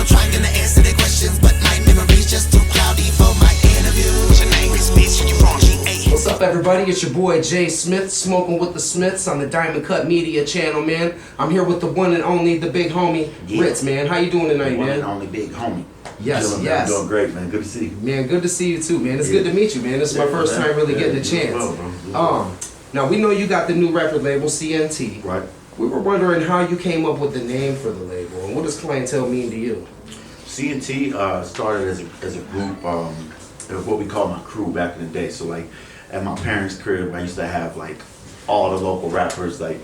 trying to answer their questions, but my memory's just too cloudy for my interview. What's your name, Rittz B? You from GA? What's up, everybody? It's your boy Jay Smith, smoking with the Smiths on the Diamond Cut Media channel, man. I'm here with the one and only, the big homie, Rittz, man. How you doing tonight, man? One and only big homie. Yes, Chilling, yes. man. Doing great, man. Good to see you. Man, good to see you too, man. It's good to meet you, man. This is my first time really getting a chance. Now, we know you got the new record label, CNT. Right. We were wondering how you came up with the name for the label, and what does Clintel mean to you? CNT started as a group, what we call my crew back in the day. So like at my parents' crib, I used to have like all the local rappers like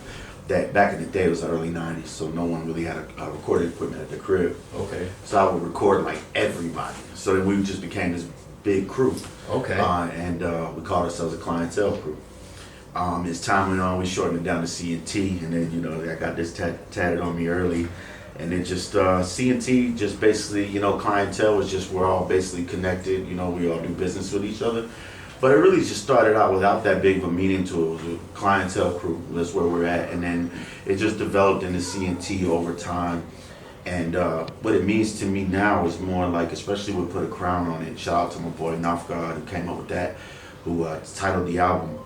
that. Back in the day, it was the early '90s, so no one really had a recording equipment at the crib. Okay. So I would record like everybody. So then we just became this big crew. Okay. And we called ourselves a Clientele crew. As time went on, we shortened it down to CNT, and then, you know, I got this tatted on me early, and then just CNT, just basically, you know, clientele was just, we're all basically connected, you know, we all do business with each other. But it really just started out without that big of a meaning to it. It was a clientele crew, that's where we're at, and then it just developed into CNT over time. And what it means to me now is more like, especially we put a crown on it. Shout out to my boy Nafgard, who came up with that, who titled the album.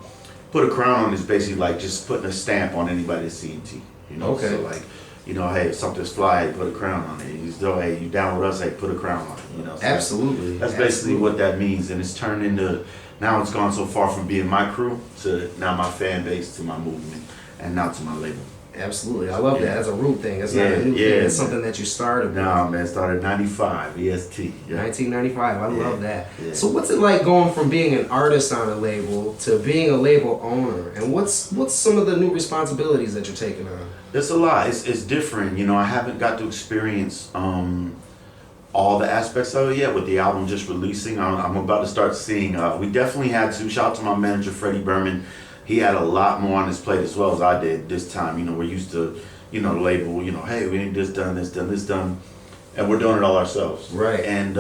Put a crown on is basically like just putting a stamp on anybody at CNT, you know. Okay. So like, you know, hey, if something's fly, put a crown on it. You still, hey, you down with us? Hey, put a crown on it. You know. So Absolutely. That's basically what that means, and it's turned into, now it's gone so far from being my crew to now my fan base, to my movement, and now to my label. Absolutely. I love that. That's a root thing. It's not Yeah, a new thing. yeah, It's something that you started with. No, man, started 95, EST. Yeah. 1995. I love that. Yeah. So what's it like going from being an artist on a label to being a label owner? And what's some of the new responsibilities that you're taking on? It's a lot. It's different. You know, I haven't got to experience all the aspects of it yet with the album just releasing. I'm about to start seeing, we definitely had to, shout out to my manager, Freddie Berman. He had a lot more on his plate as well as I did this time. You know, we're used to, you know, the label, you know, hey, we need this done, this done, this done. And we're doing it all ourselves. Right. And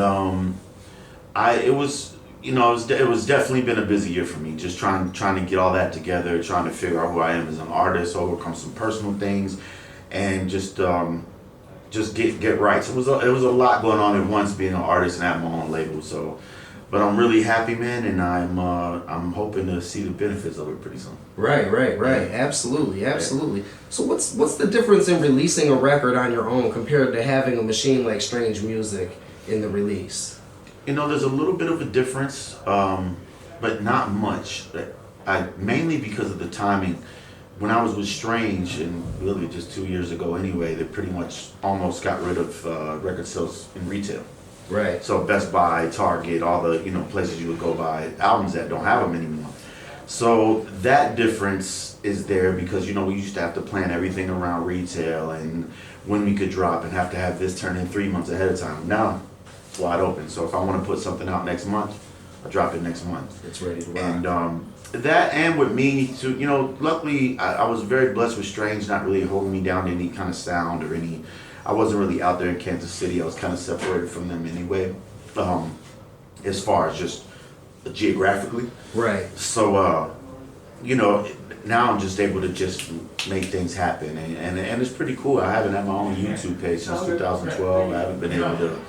it was definitely been a busy year for me, just trying to get all that together, trying to figure out who I am as an artist, overcome some personal things, and just get right. So it was a lot going on at once, being an artist and having my own label. So, but I'm really happy, man, and I'm hoping to see the benefits of it pretty soon. Right. Absolutely. So what's the difference in releasing a record on your own compared to having a machine like Strange Music in the release? You know, there's a little bit of a difference, but not much. Mainly because of the timing. When I was with Strange, and really just 2 years ago anyway, they pretty much almost got rid of record sales in retail. Right. So Best Buy, Target, all the, you know, places you would go buy albums that don't have them anymore. So that difference is there because, you know, we used to have to plan everything around retail and when we could drop and have to have this turn in 3 months ahead of time. Now it's wide open. So if I want to put something out next month, I drop it next month. It's ready to rock. And that, and with me too, you know, luckily I was very blessed with Strange not really holding me down to any kind of sound or any. I wasn't really out there in Kansas City. I was kind of separated from them anyway, as far as just geographically. Right. So, you know, now I'm just able to just make things happen, and it's pretty cool. I haven't had my own YouTube page since 2012. I haven't been able to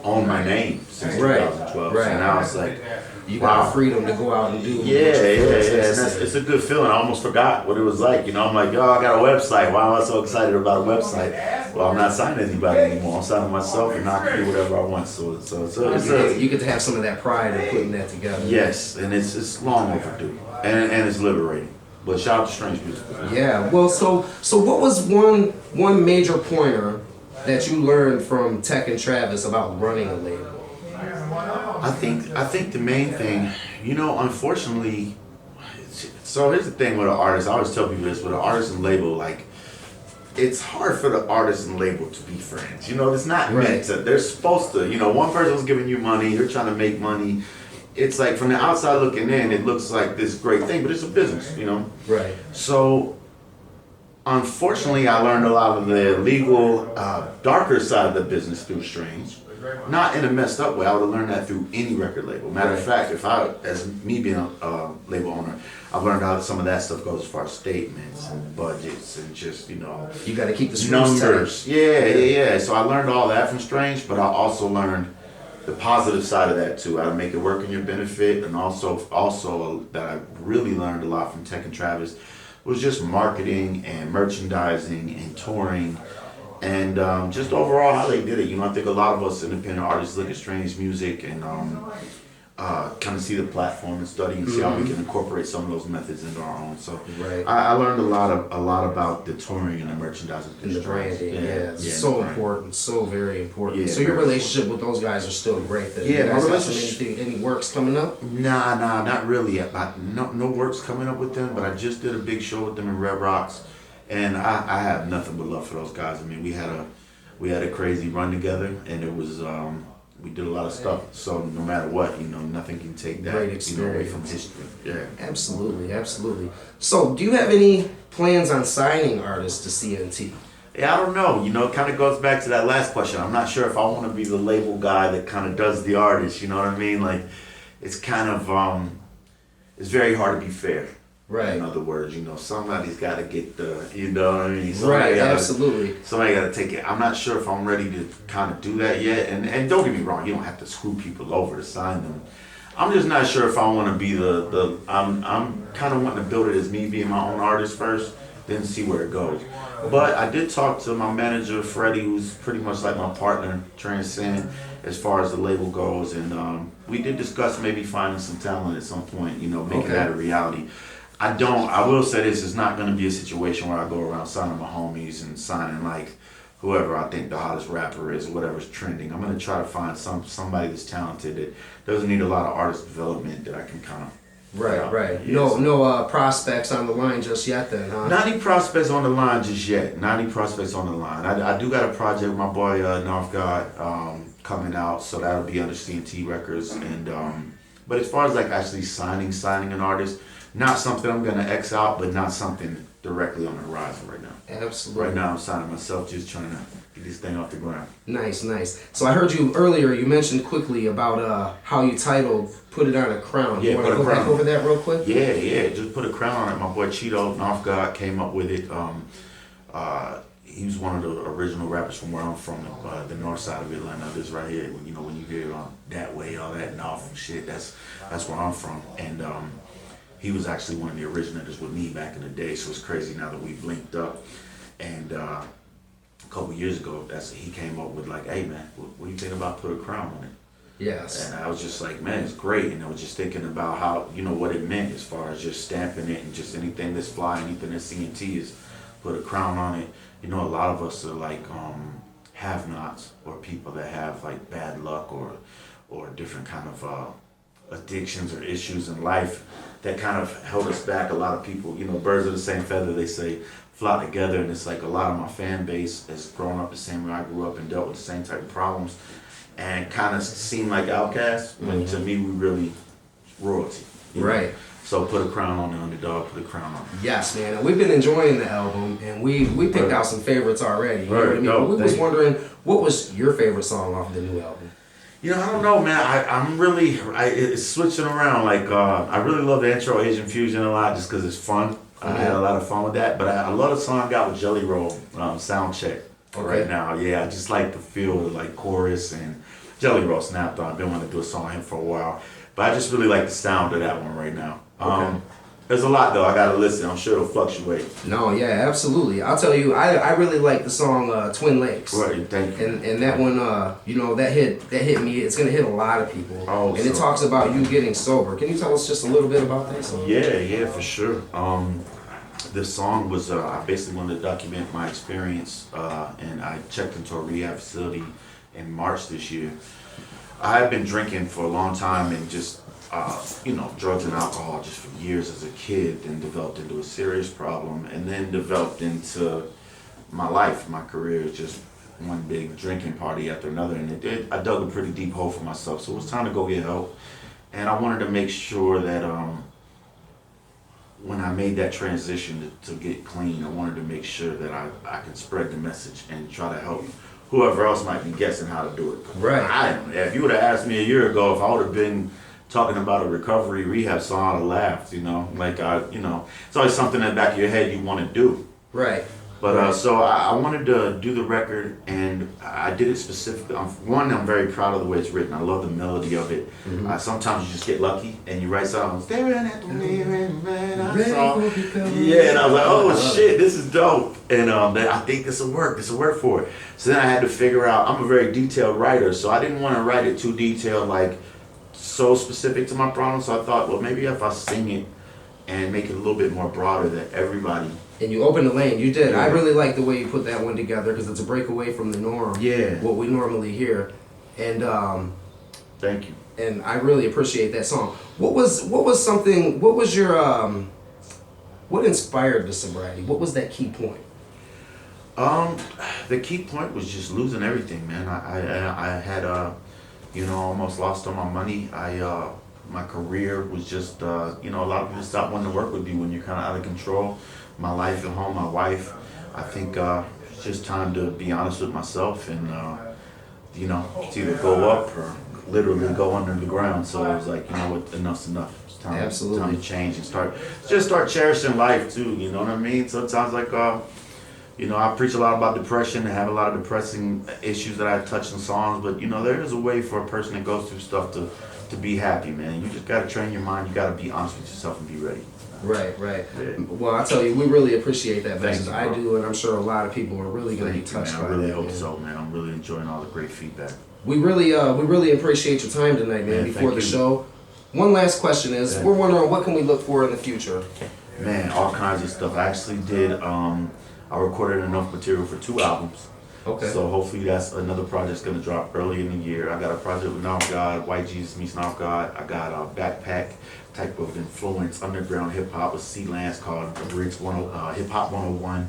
own my name since 2012. Right. So now it's like, you got freedom to go out and do. Yeah. And it's a good feeling. I almost forgot what it was like. You know, I'm like, oh, I got a website. Why am I so excited about a website? Well, I'm not signing anybody anymore. I'm signing myself, and I can do whatever I want. So you get to have some of that pride in putting that together. Yes, and it's long overdue, and it's liberating. But shout out to Strange Music. Yeah. Well, so what was one major pointer that you learned from Tech and Travis about running a label? I think the main thing, you know, unfortunately, so here's the thing with an artist. I always tell people this, with an artist and label, like, it's hard for the artist and label to be friends. You know, it's not meant to. They're supposed to. You know, one person's giving you money, they're trying to make money. It's like, from the outside looking in, it looks like this great thing, but it's a business, you know? Right. So, unfortunately, I learned a lot of the legal, darker side of the business through Strange. Not in a messed up way. I would have learned that through any record label. Matter of fact, as me being a label owner, I've learned how some of that stuff goes as far as statements and budgets and just, you got to keep the screws numbers. tight. Yeah. So I learned all that from Strange, but I also learned the positive side of that too, how to make it work in your benefit, and also that I really learned a lot from Tech and Travis was just marketing and merchandising and touring, and just overall how they did it. I think a lot of us independent artists look at Strange music and kind of see the platform and study and see how we can incorporate some of those methods into our own. So Right. I learned a lot about the touring and the merchandising And the branding, it's yeah, so important, so very important. Yeah, so your very relationship with those guys are still great. Then. Yeah, you my guys got relationship- any works coming up? Nah, not really. No work's coming up with them, but I just did a big show with them in Red Rocks, and I have nothing but love for those guys. I mean, we had a crazy run together, and it was we did a lot of stuff. So no matter what, nothing can take that Great away from experience. history. Yeah. Absolutely. So, do you have any plans on signing artists to CNT? Yeah, I don't know. It kind of goes back to that last question. I'm not sure if I want to be the label guy that kind of does the artist. You know what I mean? Like, it's kind of it's very hard to be fair. Right. In other words, somebody's got to get the, what I mean? Right, absolutely. Somebody got to take it. I'm not sure if I'm ready to kind of do that yet. And don't get me wrong, you don't have to screw people over to sign them. I'm just not sure if I want to be I'm kind of wanting to build it as me being my own artist first, then see where it goes. But I did talk to my manager, Freddie, who's pretty much like my partner, Transcend, as far as the label goes. And we did discuss maybe finding some talent at some point, making that a reality. I will say this, it's not going to be a situation where I go around signing my homies and signing like whoever I think the hottest rapper is or whatever's trending. I'm going to try to find somebody that's talented that doesn't need a lot of artist development that I can kind of... Right. Yes. No prospects on the line just yet then, huh? Not any prospects on the line just yet. Not any prospects on the line. I do got a project with my boy North God coming out, so that'll be under CNT Records. And but as far as like actually signing an artist, not something I'm gonna X out, but not something directly on the horizon right now. Absolutely. Right now I'm signing myself, just trying to get this thing off the ground. Nice. So I heard you earlier, you mentioned quickly about how you titled Put It On a Crown. Yeah, you want to Put a go back Crown. over that real quick? Yeah, just put a crown on it. My boy Cheeto, North God, came up with it. He was one of the original rappers from where I'm from, the north side of Atlanta. This right here, when you hear that way, all that North and shit, that's where I'm from. And he was actually one of the originators with me back in the day, so it's crazy now that we've linked up. And a couple years ago, he came up with like, hey man, what do you think about Put a Crown on it? Yes. And I was just like, man, it's great. And I was just thinking about how, what it meant as far as just stamping it and just anything that's fly, anything that's CNT is put a crown on it. A lot of us are like have-nots or people that have like bad luck or different kind of addictions or issues in life that kind of held us back. A lot of people, birds of the same feather, they say, flock together. And it's like a lot of my fan base has grown up the same way I grew up and dealt with the same type of problems and kind of seem like outcasts, when to me we really royalty. Right. So put a crown on the underdog, put a crown on. Yes, man. And we've been enjoying the album, and we picked out some favorites already. You know what I mean? No, We was wondering, what was your favorite song off the new album? I don't know, man. I'm really, it's switching around. Like, I really love the intro Asian Fusion a lot just because it's fun. I had a lot of fun with that. But I love the song I got with Jelly Roll, Sound Check, right now. Yeah, I just like the feel of like chorus and Jelly Roll snapped on. I've been wanting to do a song with him for a while. But I just really like the sound of that one right now. There's a lot though. I gotta listen. I'm sure it'll fluctuate. No, yeah, absolutely. I'll tell you, I really like the song Twin Lakes. Right, thank you. And that one, that hit me. It's gonna hit a lot of people. Oh, and it talks about you getting sober. Can you tell us just a little bit about that song? Yeah, for sure. This song was I basically wanted to document my experience, and I checked into a rehab facility in March this year. I had been drinking for a long time and just drugs and alcohol just for years as a kid, then developed into a serious problem, and then developed into my life, my career, just one big drinking party after another. And I dug a pretty deep hole for myself, so it was time to go get help. And I wanted to make sure that when I made that transition to get clean, I wanted to make sure that I could spread the message and try to help whoever else might be guessing how to do it. Right. If you would have asked me a year ago if I would have been talking about a recovery rehab song, I laughed, you know, like it's always something in the back of your head you want to do. Right. But so I wanted to do the record, and I did it specifically. I'm very proud of the way it's written. I love the melody of it. Sometimes you just get lucky and you write songs. Staring at the mirror, and I was like, oh shit, this is dope. And then I think this will work. This will work for it. So then I had to figure out. I'm a very detailed writer, so I didn't want to write it too detailed, like so specific to my problem. So I thought, well, maybe if I sing it and make it a little bit more broader, that everybody. And you opened the lane. You did. Yeah. I really like the way you put that one together because it's a break away from the norm. Yeah. What we normally hear, and thank you. And I really appreciate that song. What was your what inspired the sobriety? What was that key point? The key point was just losing everything, man. I had almost lost all my money. My career was just a lot of people stop wanting to work with you when you're kind of out of control. My life at home, my wife. I think it's just time to be honest with myself and it's either go up or literally go under the ground. So I was like, you know what, enough's enough. It's time, Absolutely. Time to change and start cherishing life too. You know what I mean? Sometimes like I preach a lot about depression and have a lot of depressing issues that I touch in songs, but there is a way for a person that goes through stuff to be happy, man. You just gotta train your mind. You gotta be honest with yourself and be ready. Right. Yeah. Well, I tell you, we really appreciate that message. You, I do, and I'm sure a lot of people are really going to be touched by that. I really hope so, man. I'm really enjoying all the great feedback. We really appreciate your time tonight, man. Before the show, one last question is: we're wondering what can we look for in the future? Man, all kinds of stuff. I actually did. I recorded enough material for 2 albums. Okay. So hopefully that's another project's gonna drop early in the year. I got a project with North God, White Jesus meets North God. I got a backpack type of influence, underground hip hop with C-Lance called Rittz Hip Hop 101.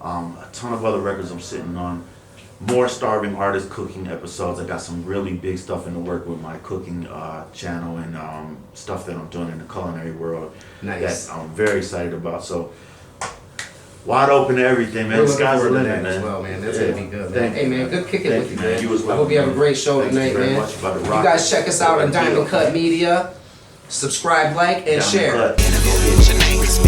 A ton of other records I'm sitting on. More starving artist cooking episodes. I got some really big stuff in the work with my cooking channel and stuff that I'm doing in the culinary world. Nice. That I'm very excited about. So. Wide open to everything, man. We're The sky's the looking forward to limit, that man. as well, man. That's gonna be good, man. Hey, man, good kicking with you, man. You as well. I hope you have a great show tonight, man. You guys check us out on Diamond Cut Media. Subscribe, like, and share. Your name is